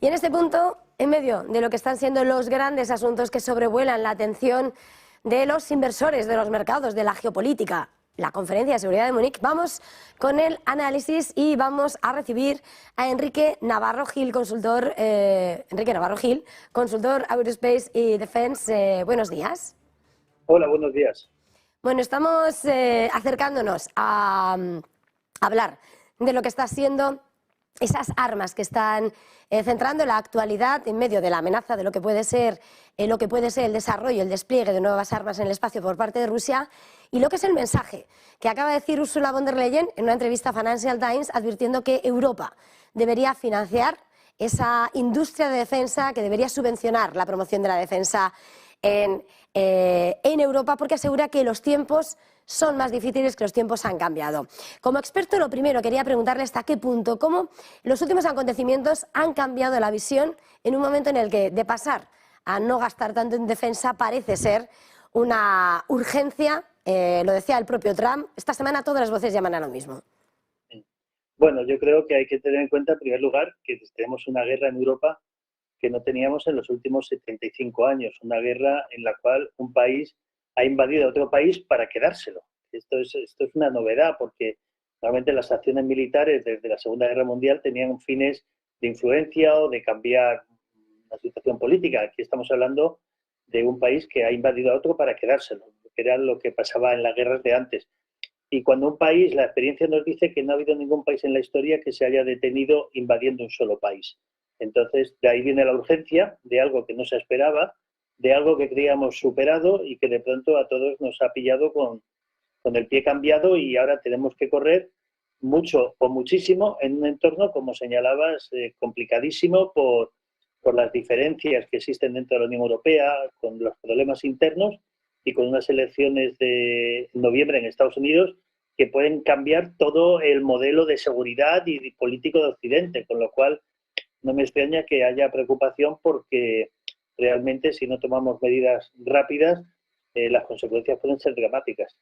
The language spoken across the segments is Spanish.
Y en este punto, en medio de lo que están siendo los grandes asuntos que sobrevuelan la atención de los inversores, de los mercados, de la geopolítica, la Conferencia de Seguridad de Múnich, vamos con el análisis y vamos a recibir a Enrique Navarro Gil, consultor Aerospace y Defense. Buenos días. Hola, buenos días. Bueno, estamos acercándonos a hablar de lo que está siendo esas armas que están centrando la actualidad en medio de la amenaza de lo que puede ser el desarrollo, el despliegue de nuevas armas en el espacio por parte de Rusia, y lo que es el mensaje que acaba de decir Ursula von der Leyen en una entrevista a Financial Times, advirtiendo que Europa debería financiar esa industria de defensa, que debería subvencionar la promoción de la defensa en Europa, porque asegura que los tiempos son más difíciles, que los tiempos han cambiado. Como experto, lo primero quería preguntarle hasta qué punto, cómo los últimos acontecimientos han cambiado la visión en un momento en el que de pasar a no gastar tanto en defensa parece ser una urgencia. Lo decía el propio Trump, esta semana todas las voces llaman a lo mismo. Bueno, yo creo que hay que tener en cuenta, en primer lugar, que tenemos una guerra en Europa que no teníamos en los últimos 75 años, una guerra en la cual un país ha invadido a otro país para quedárselo. Esto es una novedad, porque normalmente las acciones militares desde la Segunda Guerra Mundial tenían fines de influencia o de cambiar la situación política. Aquí estamos hablando de un país que ha invadido a otro para quedárselo, que era lo que pasaba en las guerras de antes. Y cuando un país, la experiencia nos dice que no ha habido ningún país en la historia que se haya detenido invadiendo un solo país. Entonces, de ahí viene la urgencia de algo que no se esperaba, de algo que creíamos superado y que de pronto a todos nos ha pillado con el pie cambiado, y ahora tenemos que correr mucho o muchísimo en un entorno, como señalabas, complicadísimo por las diferencias que existen dentro de la Unión Europea, con los problemas internos y con unas elecciones de noviembre en Estados Unidos que pueden cambiar todo el modelo de seguridad y político de Occidente, con lo cual no me extraña que haya preocupación, porque realmente si no tomamos medidas rápidas, las consecuencias pueden ser dramáticas.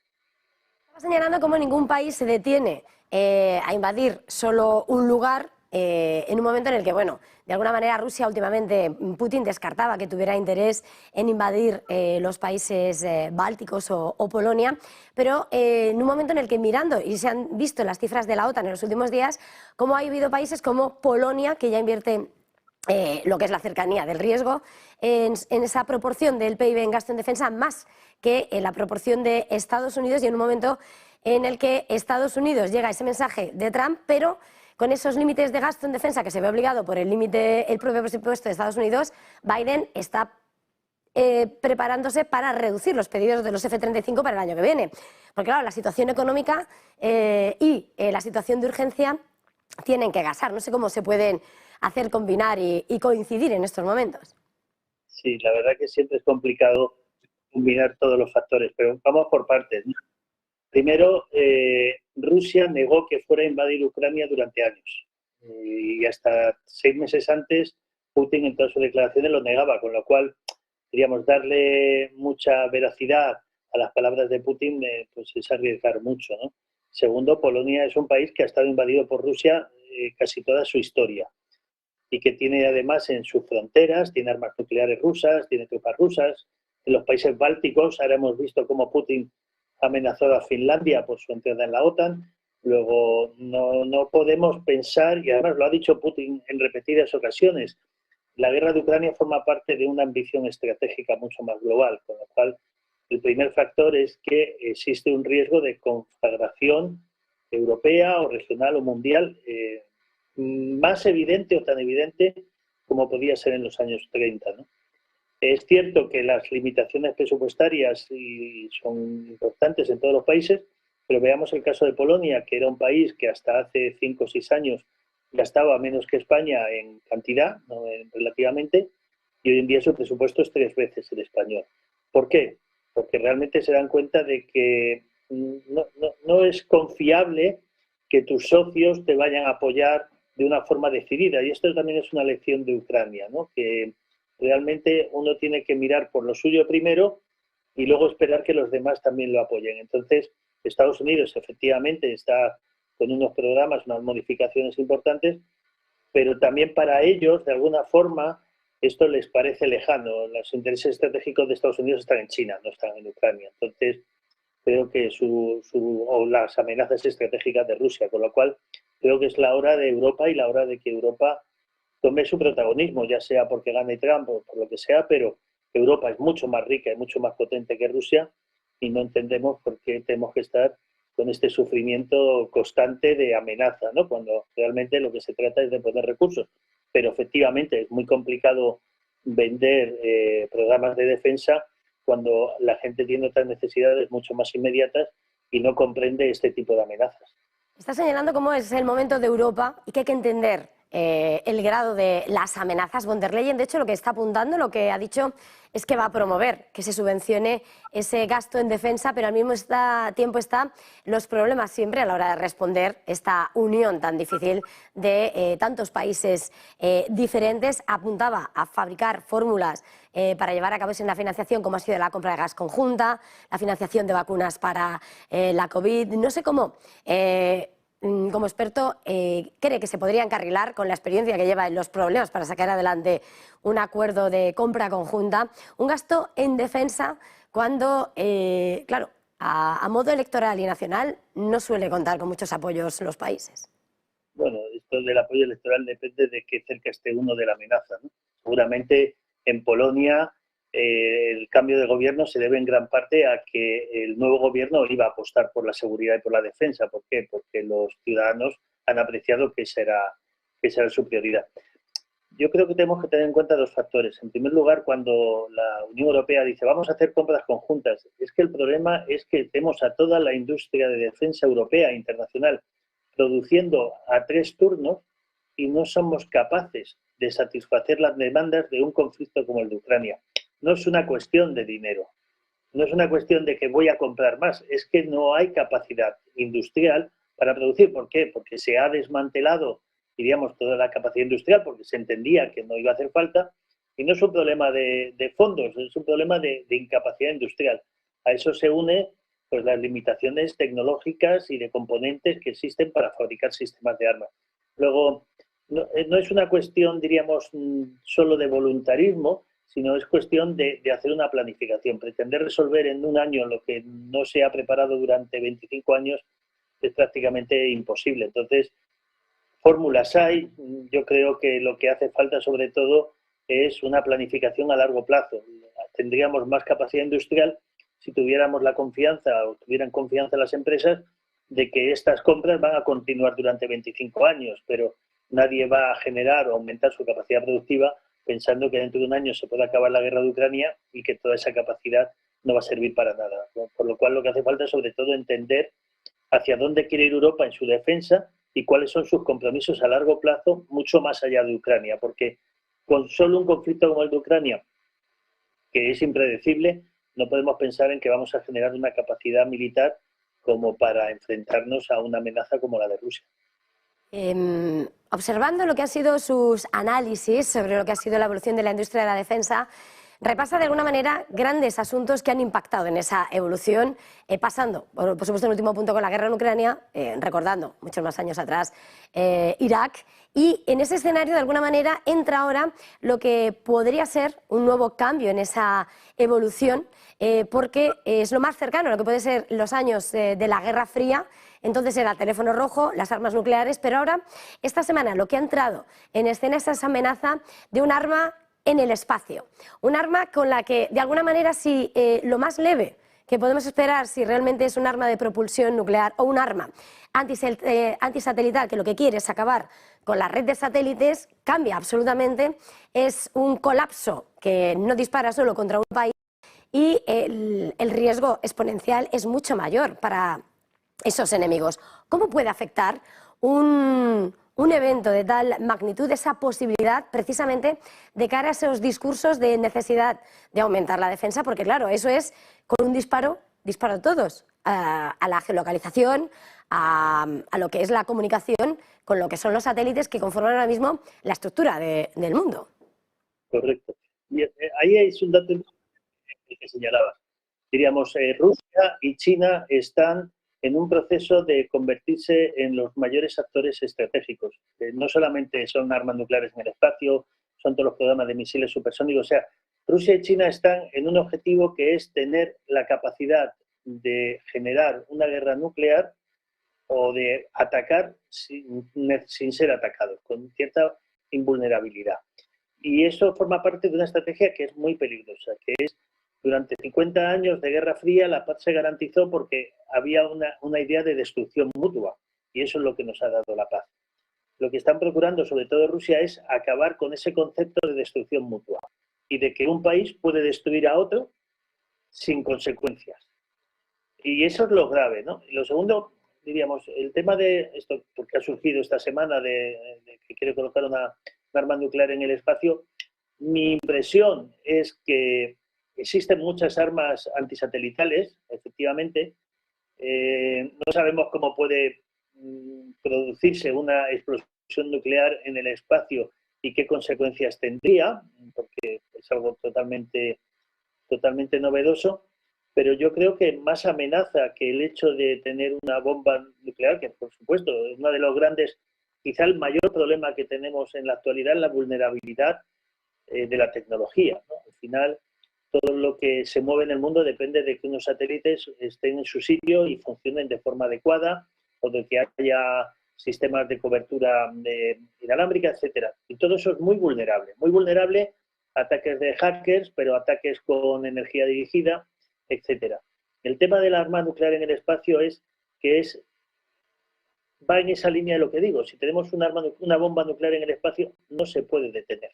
Estaba señalando cómo ningún país se detiene a invadir solo un lugar en un momento en el que, bueno, de alguna manera Rusia últimamente, Putin descartaba que tuviera interés en invadir los países bálticos o Polonia, pero en un momento en el que, mirando, y se han visto las cifras de la OTAN en los últimos días, cómo ha habido países como Polonia, que ya invierte lo que es la cercanía del riesgo en esa proporción del PIB en gasto en defensa, más que en la proporción de Estados Unidos, y en un momento en el que Estados Unidos llega a ese mensaje de Trump, pero con esos límites de gasto en defensa que se ve obligado por el propio presupuesto de Estados Unidos, Biden está preparándose para reducir los pedidos de los F-35 para el año que viene. Porque claro, la situación económica y la situación de urgencia tienen que gastar. No sé cómo se pueden hacer combinar y coincidir en estos momentos. Sí, la verdad que siempre es complicado combinar todos los factores, pero vamos por partes. Primero, Rusia negó que fuera a invadir Ucrania durante años, y hasta 6 meses antes Putin en todas sus declaraciones lo negaba, con lo cual queríamos darle mucha veracidad a las palabras de Putin, pues es arriesgar mucho, ¿no? Segundo, Polonia es un país que ha estado invadido por Rusia casi toda su historia, y que tiene además en sus fronteras, tiene armas nucleares rusas, tiene tropas rusas. En los países bálticos, ahora hemos visto cómo Putin ha amenazado a Finlandia por su entrada en la OTAN. Luego, no podemos pensar, y además lo ha dicho Putin en repetidas ocasiones, la guerra de Ucrania forma parte de una ambición estratégica mucho más global, con lo cual el primer factor es que existe un riesgo de conflagración europea o regional o mundial, más evidente o tan evidente como podía ser en los años 30, ¿no? Es cierto que las limitaciones presupuestarias son importantes en todos los países, pero veamos el caso de Polonia, que era un país que hasta hace 5 o 6 años gastaba menos que España en cantidad, ¿no? Relativamente, y hoy en día su presupuesto es 3 veces el español. ¿Por qué? Porque realmente se dan cuenta de que no es confiable que tus socios te vayan a apoyar de una forma decidida. Y esto también es una lección de Ucrania, ¿no? Que realmente uno tiene que mirar por lo suyo primero y luego esperar que los demás también lo apoyen. Entonces, Estados Unidos efectivamente está con unos programas, unas modificaciones importantes, pero también para ellos, de alguna forma, esto les parece lejano. Los intereses estratégicos de Estados Unidos están en China, no están en Ucrania. Entonces, creo que o las amenazas estratégicas de Rusia, con lo cual creo que es la hora de Europa y la hora de que Europa tome su protagonismo, ya sea porque gane Trump o por lo que sea, pero Europa es mucho más rica y mucho más potente que Rusia y no entendemos por qué tenemos que estar con este sufrimiento constante de amenaza, ¿no? Cuando realmente lo que se trata es de poner recursos. Pero efectivamente es muy complicado vender programas de defensa cuando la gente tiene otras necesidades mucho más inmediatas y no comprende este tipo de amenazas. Está señalando cómo es el momento de Europa y que hay que entender el grado de las amenazas. Von der Leyen, de hecho, lo que está apuntando, lo que ha dicho es que va a promover que se subvencione ese gasto en defensa, pero al mismo tiempo están los problemas siempre a la hora de responder esta unión tan difícil de tantos países diferentes. Apuntaba a fabricar fórmulas para llevar a cabo una financiación como ha sido la compra de gas conjunta, la financiación de vacunas para la COVID. No sé cómo, como experto, cree que se podría encarrilar con la experiencia que lleva en los problemas para sacar adelante un acuerdo de compra conjunta, un gasto en defensa cuando, claro, a modo electoral y nacional no suele contar con muchos apoyos los países. Bueno, esto del apoyo electoral depende de qué cerca esté uno de la amenaza, ¿no? Seguramente en Polonia el cambio de gobierno se debe en gran parte a que el nuevo gobierno iba a apostar por la seguridad y por la defensa. ¿Por qué? Porque los ciudadanos han apreciado que será su prioridad. Yo creo que tenemos que tener en cuenta dos factores. En primer lugar, cuando la Unión Europea dice vamos a hacer compras conjuntas, es que el problema es que tenemos a toda la industria de defensa europea e internacional produciendo a 3 turnos y no somos capaces de satisfacer las demandas de un conflicto como el de Ucrania. No es una cuestión de dinero, no es una cuestión de que voy a comprar más, es que no hay capacidad industrial para producir. ¿Por qué? Porque se ha desmantelado, diríamos, toda la capacidad industrial porque se entendía que no iba a hacer falta y no es un problema de fondos, es un problema de incapacidad industrial. A eso se une pues las limitaciones tecnológicas y de componentes que existen para fabricar sistemas de armas. Luego, no es una cuestión, diríamos, solo de voluntarismo, sino es cuestión de hacer una planificación. Pretender resolver en un año lo que no se ha preparado durante 25 años es prácticamente imposible. Entonces, fórmulas hay. Yo creo que lo que hace falta sobre todo es una planificación a largo plazo. Tendríamos más capacidad industrial si tuviéramos la confianza o tuvieran confianza las empresas de que estas compras van a continuar durante 25 años, pero nadie va a generar o aumentar su capacidad productiva pensando que dentro de un año se puede acabar la guerra de Ucrania y que toda esa capacidad no va a servir para nada, ¿no? Por lo cual lo que hace falta es sobre todo entender hacia dónde quiere ir Europa en su defensa y cuáles son sus compromisos a largo plazo mucho más allá de Ucrania, porque con solo un conflicto como el de Ucrania, que es impredecible, no podemos pensar en que vamos a generar una capacidad militar como para enfrentarnos a una amenaza como la de Rusia. Observando lo que han sido sus análisis sobre lo que ha sido la evolución de la industria de la defensa, repasa de alguna manera grandes asuntos que han impactado en esa evolución, pasando, por supuesto, el último punto con la guerra en Ucrania, recordando muchos más años atrás Irak, y en ese escenario de alguna manera entra ahora lo que podría ser un nuevo cambio en esa evolución, porque es lo más cercano a lo que puede ser los años de la Guerra Fría. Entonces era el teléfono rojo, las armas nucleares, pero ahora, esta semana, lo que ha entrado en escena es esa amenaza de un arma en el espacio. Un arma con la que, de alguna manera, si lo más leve que podemos esperar, si realmente es un arma de propulsión nuclear o un arma antisatelital, que lo que quiere es acabar con la red de satélites, cambia absolutamente, es un colapso que no dispara solo contra un país y el riesgo exponencial es mucho mayor para esos enemigos. ¿Cómo puede afectar un evento de tal magnitud, esa posibilidad precisamente de cara a esos discursos de necesidad de aumentar la defensa? Porque claro, eso es con un disparo todos, a la geolocalización, a lo que es la comunicación con lo que son los satélites que conforman ahora mismo la estructura del mundo. Correcto. Y ahí es un dato que señalabas. Diríamos, Rusia y China están en un proceso de convertirse en los mayores actores estratégicos. No solamente son armas nucleares en el espacio, son todos los programas de misiles supersónicos. O sea, Rusia y China están en un objetivo que es tener la capacidad de generar una guerra nuclear o de atacar sin ser atacados, con cierta invulnerabilidad. Y eso forma parte de una estrategia que es muy peligrosa, que es durante 50 años de Guerra Fría la paz se garantizó porque había una idea de destrucción mutua y eso es lo que nos ha dado la paz. Lo que están procurando, sobre todo Rusia, es acabar con ese concepto de destrucción mutua y de que un país puede destruir a otro sin consecuencias. Y eso es lo grave, ¿no? Y lo segundo, diríamos, el tema de esto, porque ha surgido esta semana de que quiere colocar una arma nuclear en el espacio, mi impresión es que existen muchas armas antisatelitales, efectivamente. No sabemos cómo puede producirse una explosión nuclear en el espacio y qué consecuencias tendría, porque es algo totalmente novedoso, pero yo creo que más amenaza que el hecho de tener una bomba nuclear, que por supuesto es uno de los grandes, quizá el mayor problema que tenemos en la actualidad es la vulnerabilidad de la tecnología, ¿no? Al final, todo lo que se mueve en el mundo depende de que unos satélites estén en su sitio y funcionen de forma adecuada o de que haya sistemas de cobertura inalámbrica, etcétera. Y todo eso es muy vulnerable a ataques de hackers, pero ataques con energía dirigida, etcétera. El tema de la arma nuclear en el espacio va en esa línea de lo que digo. Si tenemos una bomba nuclear en el espacio, no se puede detener.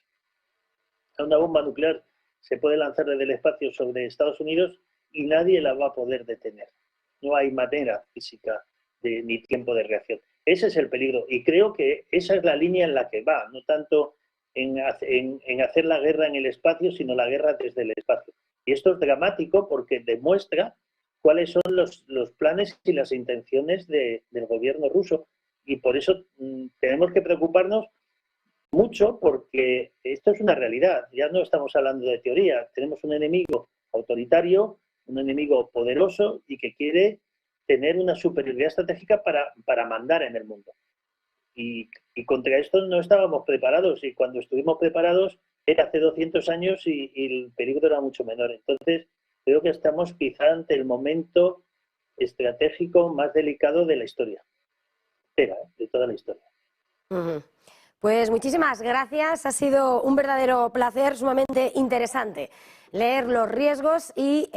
Una bomba nuclear se puede lanzar desde el espacio sobre Estados Unidos y nadie la va a poder detener. No hay manera física ni tiempo de reacción. Ese es el peligro y creo que esa es la línea en la que va, no tanto en hacer la guerra en el espacio, sino la guerra desde el espacio. Y esto es dramático porque demuestra cuáles son los planes y las intenciones del gobierno ruso. Y por eso tenemos que preocuparnos mucho porque esto es una realidad. Ya no estamos hablando de teoría. Tenemos un enemigo autoritario, un enemigo poderoso y que quiere tener una superioridad estratégica para mandar en el mundo. Y contra esto no estábamos preparados y cuando estuvimos preparados era hace 200 años y el peligro era mucho menor. Entonces creo que estamos quizá ante el momento estratégico más delicado de la historia, de toda la historia. Pues muchísimas gracias, ha sido un verdadero placer, sumamente interesante leer los riesgos y,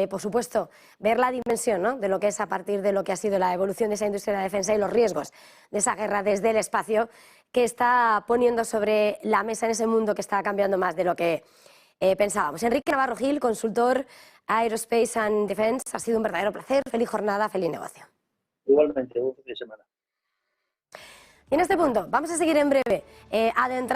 por supuesto, ver la dimensión, ¿no?, de lo que es a partir de lo que ha sido la evolución de esa industria de la defensa y los riesgos de esa guerra desde el espacio que está poniendo sobre la mesa en ese mundo que está cambiando más de lo que pensábamos. Enrique Navarro Gil, consultor Aerospace and Defense, ha sido un verdadero placer, feliz jornada, feliz negocio. Igualmente, buen fin de semana. Y en este punto vamos a seguir en breve adentrando